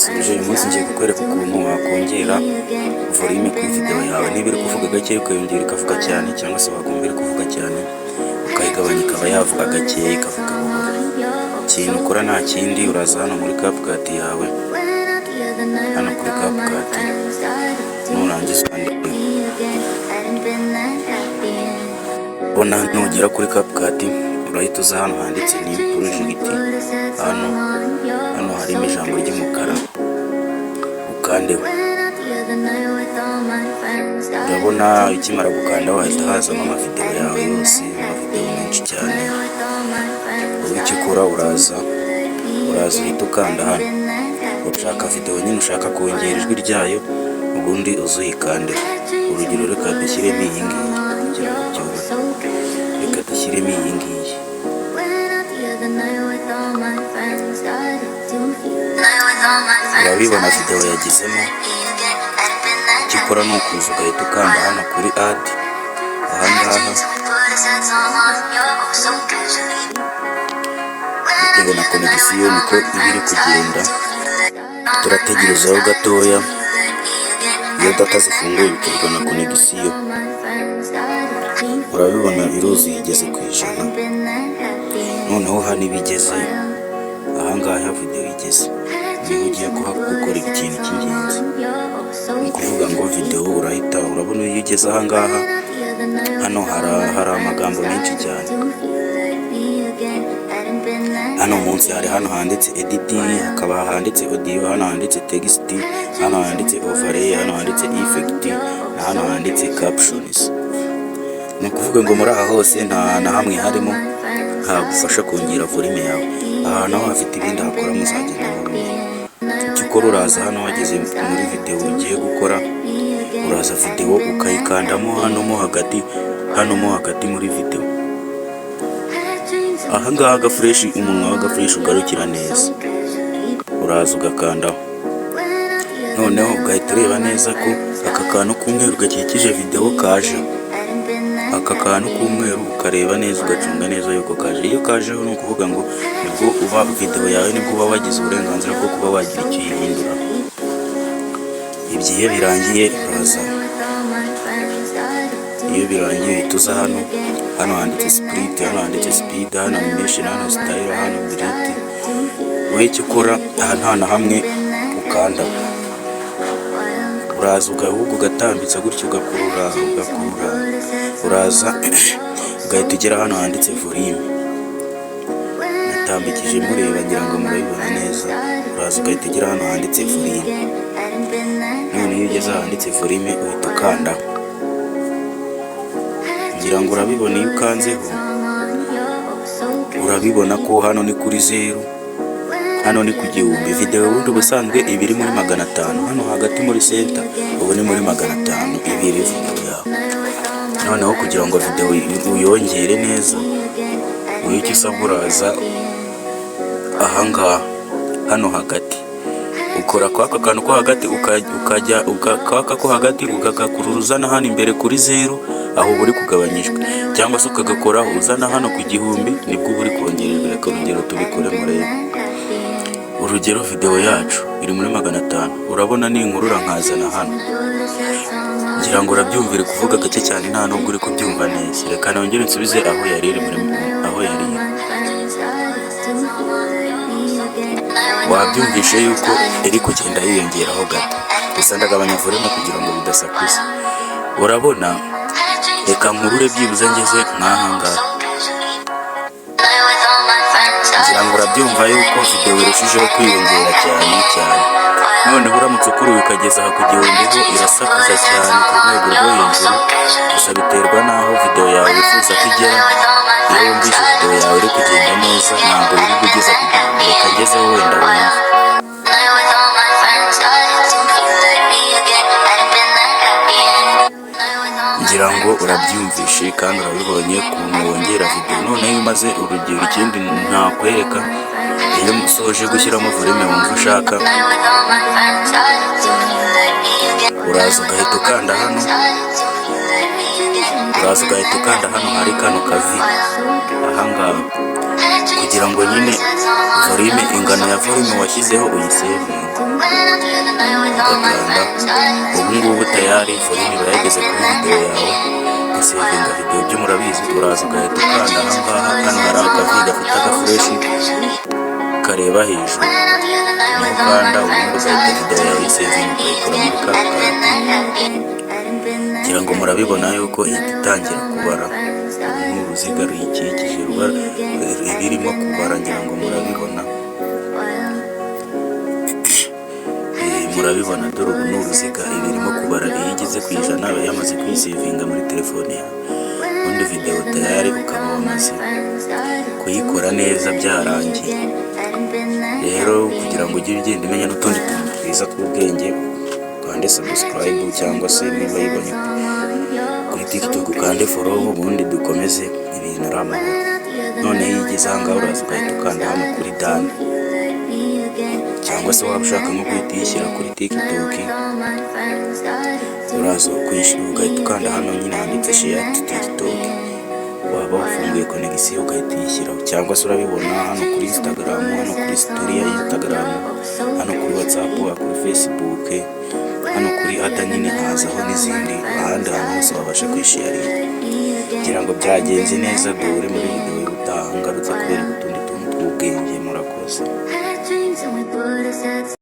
ndagusubije. Uyu munsi ngiye kukwereka ukuntu wakongera volume kuri video yawe. Niba iri kuvuga gake ukayongera ikavuga cyane, cyangwa se wakumva iri kuvuga cyane ukayigabanya ikaba yavuga gake ikavuga buhoro. Ikintu ukora nta kindi, uraza hano muri CapCut yawe, hano kuri CapCut, nurangiza ukandika bona. Nugera kuri CapCut urahita uza hano handitse new project. Hano harimo ijambo ry'umukara, ukandeho. Urabona ikimara gukanda wahita hazamo amavideo yawe yose, amavideo menshi cyane. Wowe icyo ukora uraza uhita ukanda hano, ushaka video nyine ushaka kongera ijwi ryayo, ubundi uzuyikandeho. Urugero reka dushyiremo iyi ngiyi kugira ngo byorohe. Reka dushyiremo iyi ngiyi. Urabibona video yagizemo. Icyo ukora ni ukuza ugahita ukanda hano kuri add. Ahangaha bitewe na connection niko ibiri kugenda. Turategerezaho gatoya, iyo data zifunguye biterwa na connection. Urabibona iruzuye igeze ku 100. Noneho hano ibigeze ahangaha video igeze, niho ugiye gukora ikintu cy'ingenzi. Ni ukuvuga ngo video urabona iyo ugeze ahangaha, hano hari amagambo menshi cyane. Hano munsi hari hano handitse editing, hakaba handitse audio, hano handitse text, hano handitse overlay, hano handitse effect, na hano handitse captions. Ni ukuvuga ngo muri aha hose nta hamwe harimo hagufasha kongera volume yawe. Aha naho hafite ibindi hakora muzagenda mubimenya. Icyo ukora uraza hano wageze muri video ugiye gukora, uraza video ukayikandamo hano mo hagati muri video. Aha ngaha agafresh, umunwa w'agafresh ugarukira neza, uraza ugakandaho. Noneho ugahita ureba neza ko aka kantu k'umweru gakikije video kaje. Aka kantu k'umweru ukareba neza, ugacunga neza yuko kaje. Iyo kajeho ni ukuvuga ngo nibwo uba video yawe, nibwo uba wagize uburenganzira bwo kuba wagira icyo uyihindura. Ibyo birangiye uraza, iyo birangiye uhita uza hano handitse split, hano handitse speed, hano animation, hano style, hano delete. Wowe icyo ukora aha nta hamwe ukanda, uraza ugatambitsa gutyo ugakurura. Uraza ugahita ugera hano handitse volume. Natambikije mureba ngira ngo murabibona neza. Uraza ugahita ugera hano handitse volume. None iyo ugeze handitse volume uhita ukanda. Ngira ngo urabibona iyo ukanzeho, urabibona ko hano ni kuri 0, hano ni ku 1000. Video ubundi ubusanzwe ibiri muri 500, hano hagati muri center ubu ni muri 500 ibiri video yawe. Noneho kugira ngo video uyongere neza, uyu icyo usabwa uraza ahangaha hano hagati, ukora kwaka kantu ko hagati ukajya ukaka ko hagati ugakakuruzana hano imbere kuri 0, aho buri kugabanyijwe, cyangwa se ukagakora uzana hano ku 1000, nibwo buri kongererwa. Reka urugero tubikore murebe. Urugero video yacu iri muri 500, urabona ni inkurura nkazana hano. Ngira ngo urabyumvire kuvuga gake cyane, nta nubwo uri kubyumva neza. Reka nongere nsubize aho yari iri. Wabyumvishe yuko iri kugenda yiyongeraho gato, gusa ndagabanya volume kugira ngo bidasakuza. Urabona, reka nkurure byibuze ngeze nk'ahangaha. Ngira ngo urabyumva yuko video irushijeho kwiyongera cyane. Noneho uramutse ukuruye ukageza aha ku 1000 irasakuza cyane ku rwego rwo hejuru. Gusa biterwa n'aho video yawe wifuza ko igera. Iyo wumvise video yawe iri kugenda neza, ntabwo iri kugeza ku 1000. Reka ngezeho wenda wumve. Ngira ngo urabyumvishe kandi urabibonye ukuntu wongera video. Noneho iyo umaze urugero, ikindi ntakwereka, iyo musoje gushyiramo volume wumva ushaka, uraza ugahita ukanda hano hari kano kavi ahangaha, kugira ngo nyine volume, ingano ya volume washyizeho uyisevinga, ugakanda. Ubu ngubu tayari volume iba yageze kuri video yawe. Gusevinga video byo murabizi, uraza ugahita ukanda ahangaha, hano hari akavi gafite agafureshi kareba hejuru, niho ukanda ubundi ugahita video yawe uyisevinga ukayikora muri ka kantu. Ngira ngo murabibona yuko ihita itangira kubara. Ni uruziga ruyikikije ririmo kubara, ngira ngo murabibona. Murabibona, dore ubu ni uruziga ibirimo kubara. Iyo igeze ku ijana aba yamaze kuyisevinga muri telefone yawe, ubundi video tayari ukaba wamaze kuyikora neza byarangiye. Rero kugira ngo ujye ugenda umenya n'utundi tuntu twiza tw'ubwenge, ukande subscribe, cyangwa se niba yibonye kuri TikTok ukande follow, ubundi dukomeze ibintu ari amahoro. None iyo igeze ahangaha uraza ugahita ukanda hano kuri done, cyangwa se waba ushaka nko guhita uyishyira kuri TikTok, uraza kwishyura ugahita ukanda hano nyine handitse share to TikTok. Waba wafunguye connection ugahita uyishyiraho, cyangwa se urabibona hano kuri Instagram, hano kuri story ya Instagram, hano kuri WhatsApp, kuri Facebook, hano kuri ada nyine hazaho n'izindi ahandi hantu hose wabasha kwisharinga. Kugira ngo byagenze neza, dore muri video y'ubutaha ngarutse kubera utundi tuntu tw'ubwenge. Murakoze.